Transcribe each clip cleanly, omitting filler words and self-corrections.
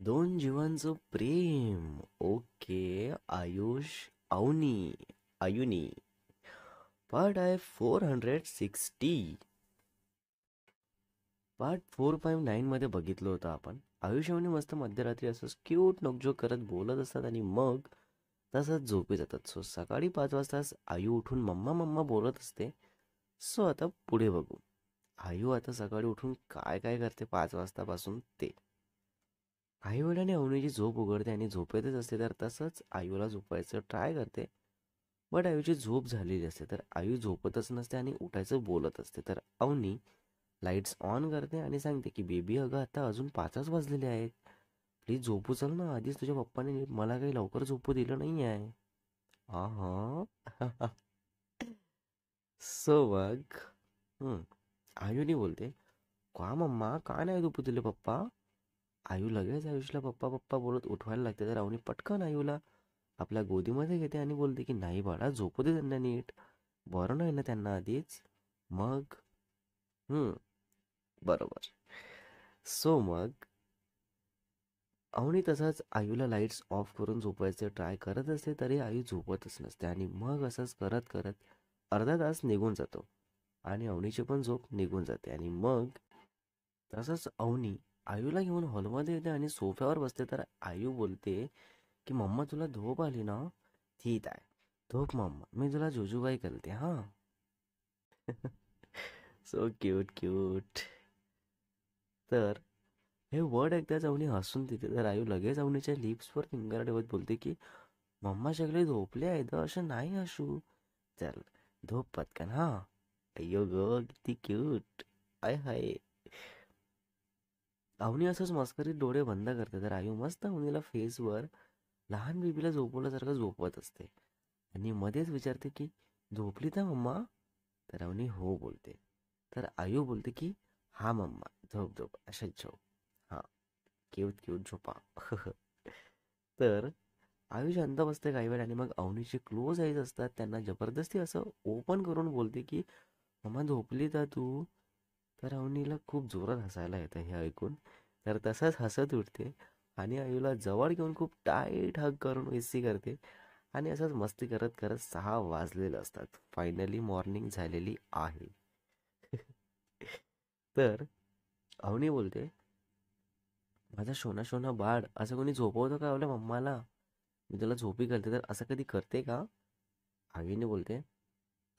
दोन जीवांचं प्रेम. Okay. Ayush. Avni. आयुनी. Part आहे 460. Part 459 मध्ये बघितलं होतं आपण. आयुष अवनी मस्त मध्यरात्री असंच क्यूट नोकझोक करत बोलत असतात आणि मग तसंच झोपी जातात. सो सकाळी 5 वाजताच आयु उठून मम्मा मम्मा बोलत असते. सो आता पुढे बघू. आयु आता सकाळी उठून काय काय करते 5 वाजतापासून ते. काही वेळाने अवनीची झोप उघडते आणि झोपेतच असते, तर तसंच आयूला झोपायचं ट्राय करते. बट आयूची झोप झालेली असते, तर आयू झोपतच नसते आणि उठायचं बोलत असते. तर अवनी लाईट्स ऑन करते आणि सांगते की बेबी अगं आता अजून 5च वाजलेले आहेत. प्लीज झोपू चल ना, आधीच तुझ्या पप्पाने मला काही लवकर झोपू दिलं नाही आहे. हा हा. सो मग आयूनी बोलते, का मम्मा का नाही झोपू दिले पप्पा. आयू लगेच आयुषला पप्पा पप्पा बोलत उठवायला लागते. तर अवनी पटकन आयूला आपल्या गोदीमध्ये घेते आणि बोलते की नाही बाळा, झोपू दे त्यांना नीट. बरं नाही ना त्यांना आधीच. मग बरोबर. सो मग अवनी तसाच आयूला लाईट्स ऑफ करून झोपायचे ट्राय करत असते, तरी आयू झोपतच नसते. आणि मग असंच करत करत अर्धा तास निघून जातो आणि अवनीची पण झोप निघून जाते. आणि मग तसंच अवनी आयूला घेऊन हॉलमध्ये येते आणि सोफ्यावर बसते. तर आयू बोलते की मम्मा तुला झोप आली ना, ठीक आहे, झोप मम्मा, मी तुला जुजूबाई करते हां. So cute cute. तर हे वर्ड ऐकताच अवनी हसून तिथे. तर आयू लगेच अवनीच्या लिप्सवर फिंगर ठेवत बोलते की मम्मा सगळे झोपले आहेत असं नाही असू. चल झोप पटकन हा. अय्यो ग किती क्यूट. आय हाय. अवनी असंच मस्करीत डोळे बंद करते. तर आयू मस्त अवनीला फेसवर लहान बेबीला झोपवल्यासारखं झोपवत असते आणि मध्येच विचारते की झोपली तर मम्मा. तर अवनी हो बोलते. तर आयू बोलते की हा मम्मा, झोप झोप अशाच झोप. हा, क्यूट क्यूट झोपा. तर आयू शांत बसते काही वेळ आणि मग अवनीचे क्लोज आईज असतात, त्यांना जबरदस्ती असं ओपन करून बोलते की मम्मा झोपली का तू. तर अवनीला खूप जोरात हसायला येतं हे ऐकून. तर तसाच हसत उठते आणि आयूला जवळ घेऊन खूप टाईट हग करून विसी करते. आणि असंच मस्ती करत करत 6 वाजलेले असतात. फायनली मॉर्निंग झालेली आहे. तर अवनी बोलते, माझा शोना शोना बाळ, असं कोणी झोपवतं का आपल्या मम्माला. मी तुला झोपी घालते तर असं कधी करते का. आईने बोलते,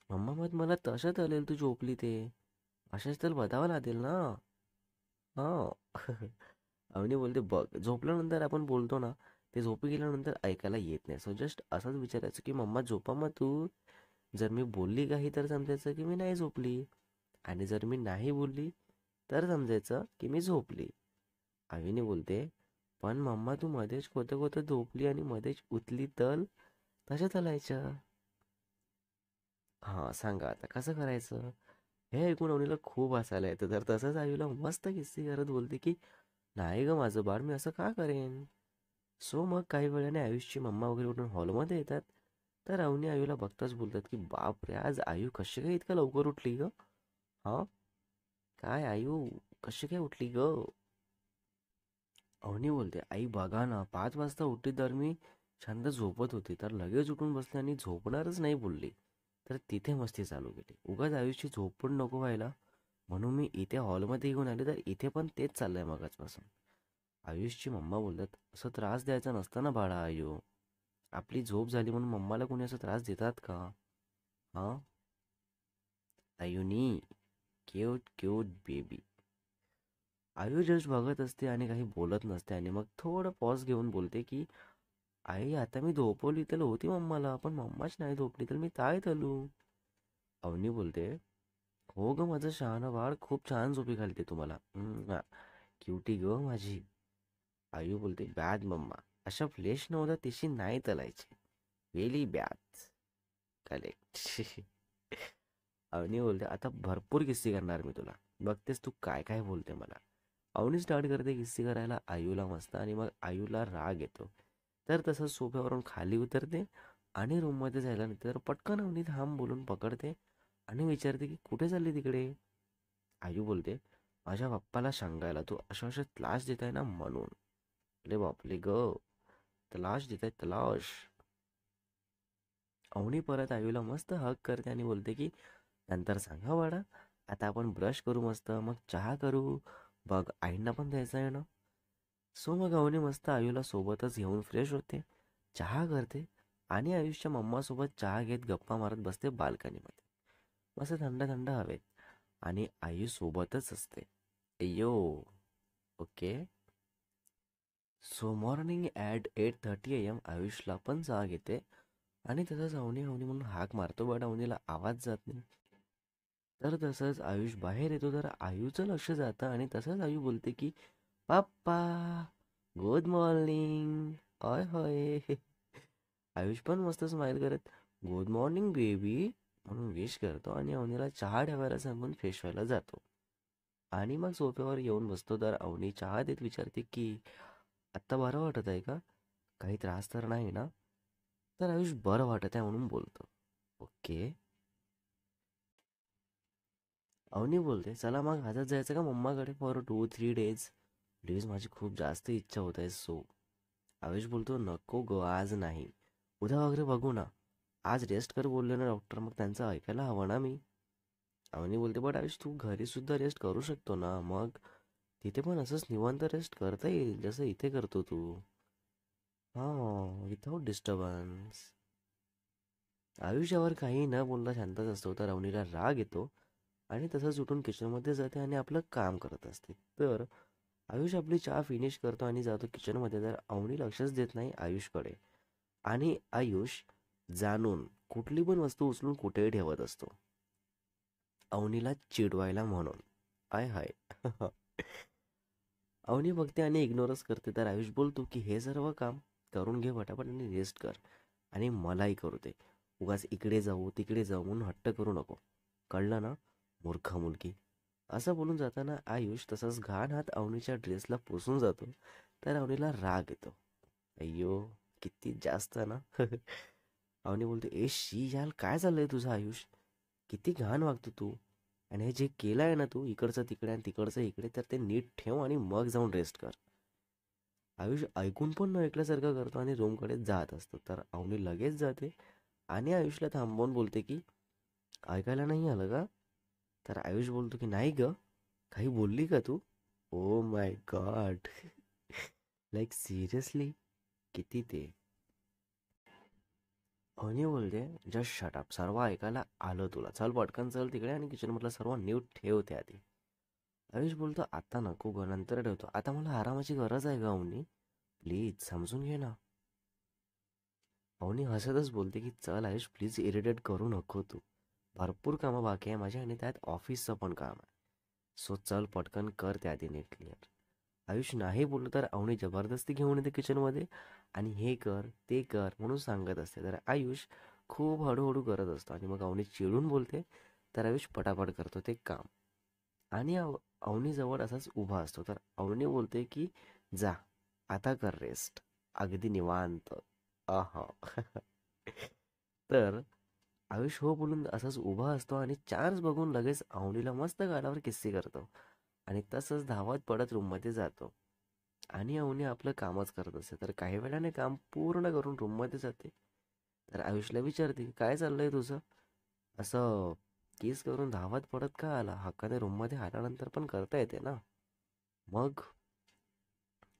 मम्मा मग मला तसं चालेल तू झोपली ते, अशाच तर बतावं लागेल ना. हा. अवनी बोलते, बघ झोपल्यानंतर आपण बोलतो ना, ते झोपी गेल्यानंतर ऐकायला येत नाही. सो जस्ट असंच विचारायचं की मम्मा झोपा मग तू. जर मी बोलली काही तर समजायचं की मी नाही झोपली, आणि जर मी नाही बोलली तर समजायचं की मी झोपली. आईने बोलते, पण मम्मा तू मध्येच खोतं खोतं झोपली आणि मध्येच उठली तर तशा चालायचं. हां सांगा आता कसं करायचं. हे ऐकून अवनीला खूप हसायला येतं. तर तसंच आईला मस्त किस्सी करत बोलते की नाही ग माझं बाळ, मी असं का करेन. सो मग काही वेळाने आयुषची मम्मा वगैरे उठून हॉलमध्ये येतात. तर अवनी आयूला बघताच बोलतात की बाप रे, आज आयू कशी काय इतकं लवकर उठली ग. हा, काय आयू, कशी काय उठली ग. अवनी बोलते, आई बघा ना, 5 वाजता उठली तर मी शांत झोपत होती, तर लगेच उठून बसली आणि झोपणारच नाही बोलली. तर तिथे मस्ती चालू केली. उगाच आयुषची झोप पण नको व्हायला म्हणून मी इथे हॉलमध्ये घेऊन आले. तर इथे पण तेच चाललंय मगाचपासून. आयुषची मम्मा बोलतात, असं त्रास द्यायचा नसतं ना बाळा आयु. आपली झोप झाली म्हणून मम्माला कोणी असं त्रास देतात का. हा. आयुनी, क्यूट क्यूट बेबी. आयु जस्ट बघत असते आणि काही बोलत नसते. आणि मग थोडं पॉज घेऊन बोलते की आई आता मी झोपवली तर होती मम्माला, पण मम्माच नाही झोपली तर मी काय चालू. अवनी बोलते, हो ग माझं शहाणं बाळ, खूप छान झोपी घालते तुम्हाला. क्युटी ग माझी. आयू बोलते, बॅद मम्मा, अशा फ्लेश नव्हता तिशी नाही तलायची. वेली बॅद. करेक्ट. अवनी बोलते, आता भरपूर किस्से करणार मी तुला, बघतेस तू काय काय बोलते मला. अवनी स्टार्ट करते किस्से करायला आयूला मस्त. आणि मग आयूला राग येतो. तर तसंच सोफ्यावरून खाली उतरते आणि रूममध्ये जायला निघते. तर पटकन अवनी थांब बोलून पकडते आणि विचारते की कुठे चालली तिकडे. आयू बोलते, माझ्या पप्पाला सांगायला, तू अशा अशा त्रास देत आहे ना म्हणून. अरे बापले ग, तलाश देत आहेत तलाश. अवनी परत आयुला मस्त हक करते आणि बोलते की नंतर सांगा बाळा, आता आपण ब्रश करू मस्त, मग चहा करू, बघ आईंना पण द्यायचं आहे ना. सो मग अवनी मस्त आयुला सोबतच घेऊन फ्रेश होते, चहा करते आणि आयुषच्या मम्मासोबत चहा घेत गप्पा मारत बसते बाल्कनीमध्ये. मस्त थंड थंड हवेत आणि आई सोबतच असते. अय्यो. Okay. So morning at 8:30 AM आयुषला पण जाग येते आणि तसंच अवनी अवनी म्हणून हाक मारतो, बट अवनीला आवाज जात नाही. तर तसंच आयुष बाहेर येतो, तर आयूचं लक्ष जातं आणि तसंच आयू बोलते की पप्पा, गुड मॉर्निंग. होय होय. आयुष पण मस्त स्माईल करत गुड मॉर्निंग बेबी म्हणून विश करतो आणि अवनीला चहा ठेवायला सांगून फ्रेश व्हायला जातो. आणि मग सोफ्यावर येऊन बसतो, तर अवनी चहा देत विचारते की आत्ता बरं वाटत आहे का, काही त्रास तर नाही ना. तर आयुष बरं वाटत आहे म्हणून बोलतो. ओके. अवनी बोलते चला मग आजच जायचं का मम्माकडे फॉर 2-3 डेज. प्लीज माझी खूप जास्त इच्छा होत आहे. सो आयुष बोलतो नको ग, आज नाही, उद्या वगैरे बघू ना. आज रेस्ट कर बोलले ना डॉक्टर, मग त्यांचं ऐकायला हवं ना मी. अवनी बोलते बट आयुष तू घरी सुद्धा रेस्ट करू शकतो ना, मग तिथे पण असंच निवांत रेस्ट करता येईल जसं इथे करतो तू. हां, विथाऊट डिस्टर्बन्स. आयुष यावर काही न बोलता शांतच असतो, तर अवनीला राग येतो आणि तसंच उठून किचनमध्ये जाते आणि आपलं काम करत असते. तर आयुष आपली चहा फिनिश करतो आणि जातो किचनमध्ये, तर अवनी लक्षच देत नाही आयुषकडे. आणि आयुष जाणून कुठली पण वस्तू उचलून कुठेही ठेवत असतो, अवनीला चिडवायला म्हणून. आय हाय. अवनी बघते आणि इग्नोरच करते, तर आयुष बोलतो की हे सर्व काम करून घे पटापट आणि रेस्ट कर आणि मलाही करू दे. उगाच इकडे जाऊ तिकडे जाऊ म्हणून हट्ट करू नको, कळलं ना मूर्ख मुलगी. असं बोलून जाताना आयुष तसाच घाण हात अवनीच्या ड्रेसला पुसून जातो, तर अवनीला राग येतो. अय्यो, किती जास्त ना. अवनी बोलते ए शी याल, काय चाललंय तुझं आयुष, किती घाण वागतो तू. आणि हे जे केलं आहे ना तू, इकडचं तिकडे आणि तिकडचं इकडे, तर ते नीट ठेव आणि मग जाऊन रेस्ट कर. आयुष ऐकून पण न ऐकल्यासारखं करतो आणि रूमकडे जात असतो, तर अवनी लगेच जाते आणि आयुषला थांबवून बोलते की ऐकायला नाही आलं का. तर आयुष बोलतो की नाही ग, काही बोलली का तू. Oh my god. Like seriously, किती ते. अवनी बोलते जस्ट शटअप, सर्व ऐकायला आलं तुला, चल पटकन चल तिकडे आणि किचनमधलं सर्व नीट ठेवते आधी. आयुष बोलतो आता नको ग, नंतर ठेवतो, आता मला आरामाची गरज आहे ग अवनी, प्लीज समजून घे ना. अवनी हसतच बोलते की चल आयुष प्लीज इरिटेट करू नको तू, भरपूर कामं बाकी आहे माझ्या आणि त्यात ऑफिसचं पण काम आहे. सो चल पटकन कर त्या आधी नीट क्लिअर. आयुष नाही बोललं, तर अवनी जबरदस्ती घेऊन येते किचनमध्ये आणि हे कर ते कर म्हणून सांगत असते, तर आयुष खूप हळूहळू करत असतो आणि मग अवनी चिडून बोलते, तर आयुष पटापट करतो ते काम. आणि अवनी जवळ असाच उभा असतो, तर अवनी बोलते की जा आता कर रेस्ट, अगदी निवांत. आहा. तर आयुष हो बोलून असाच उभा असतो आणि चान्स बघून लगेच अवनीला मस्त गालावर किस्सी करतो आणि तसंच धावत पडत रूममध्ये जातो. आणि अवनी आपलं कामच करत असते, तर काही वेळाने काम पूर्ण करून रूममध्ये जाते. तर आयुषला विचारते काय चाललंय तुझं, असं किस करून धावत पडत का आला, हक्काने रूममध्ये आल्यानंतर पण करता येते ना. मग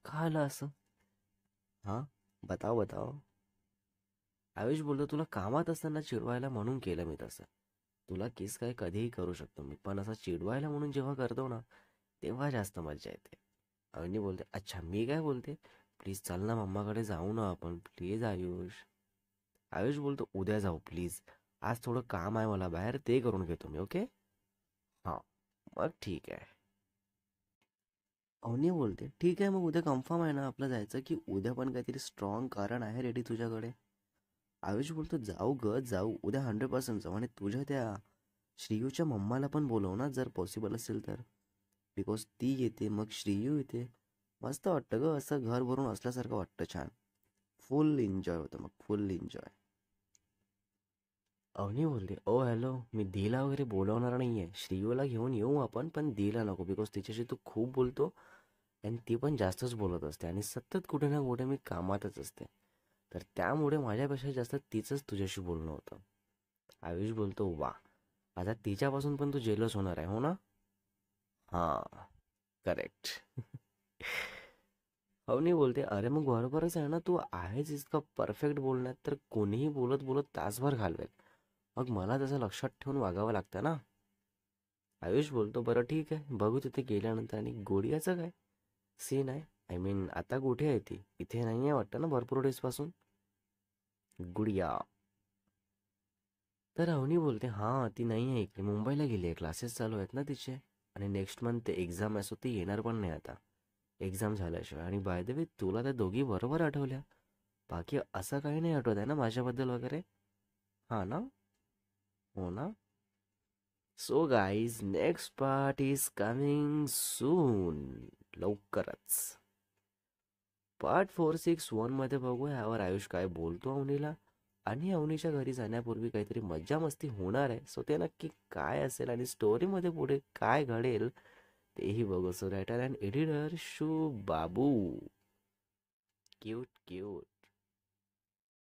का आला असं. हां, बताव बताव. आयुष बोलतो तुला कामात असताना चिडवायला म्हणून केलं मी तसं, तुला किस काय कधीही करू शकतो मी, पण असं चिडवायला म्हणून जेव्हा करतो ना, तेव्हा जास्त मजा येते. अवनी बोलते अच्छा मी काय बोलते, प्लीज चल ना मम्माकडे जाऊ ना आपण, प्लीज आयुष. आयुष बोलतो उद्या जाऊ प्लीज, आज थोडं काम आहे मला बाहेर, ते करून घेतो मी. ओके. हां, मग ठीक आहे. अवनी बोलते ठीक आहे, मग उद्या कन्फर्म आहे ना आपलं जायचं, की उद्या पण काहीतरी स्ट्रॉंग कारण आहे रेडी तुझ्याकडे. आयुष बोलतो जाऊ ग जाऊ, उद्या 100% जाऊ आणि तुझ्या त्या श्रीयूच्या मम्माला पण बोलव ना जर पॉसिबल असेल तर, बिकॉज ती येते मग श्रीयू येते, मस्त वाटतं ग, असं घर भरून असल्यासारखं वाटतं, छान. फुल एन्जॉय होतं मग, फुल एन्जॉय. अवनी बोलते ओ हॅलो, मी दीला वगैरे बोलवणार नाही आहे, श्रीयूला घेऊन येऊ आपण पण दीला नको, बिकॉज तिच्याशी तू खूप बोलतो, आणि ती पण जास्तच बोलत असते आणि सतत कुठे ना कुठे मी कामातच असते. तर त्यामुळे माझ्यापेक्षा जास्त तिचंच तुझ्याशी बोलणं होतं. आयुष बोलतो, वा, आता तिच्यापासून पण तू जेलस होणार आहे हो ना? हां, करेक्ट. अवनी बोलते, अरे मग बरोबरच आहे ना, तू आहेस इतका परफेक्ट बोलण्यात तर कोणीही बोलत बोलत तासभर घालवेल. मग मला त्याचं लक्षात ठेवून वागावं लागतं ना. आयुष बोलतो, बरं ठीक आहे, बघू तिथे गेल्यानंतर. आणि गोडियाचं काय सीन आहे? आय मीन आता कुठे आहे ती? इथे नाही आहे वाटतं ना भरपूर डेजपासून. गुडिया. तर अवनी बोलते, हां ती नाही आहे इकडे, मुंबईला गेली आहे, क्लासेस चालू आहेत ना तिचे. आणि नेक्स्ट मंथ ते एक्झाम असो, ती येणार पण नाही आता एक्झाम झाल्याशिवाय. आणि बाय द वे तुला त्या दोघी बरोबर आठवल्या. बाकी असं काही नाही आठवत आहे ना माझ्याबद्दल वगैरे? हां ना? हो ना? So guys, next part is coming soon. लवकरच. पार्ट 461 मध्ये बघू यावर आयुष काय बोलतो अवनीला. आणि अवनीच्या घरी जाण्यापूर्वी काहीतरी मज्जा मस्ती होणार आहे. सो ते नक्की काय असेल आणि स्टोरीमध्ये पुढे काय घडेल तेही बघू. सो रायटर अँड एडिटर शुभ बाबू. Cute cute.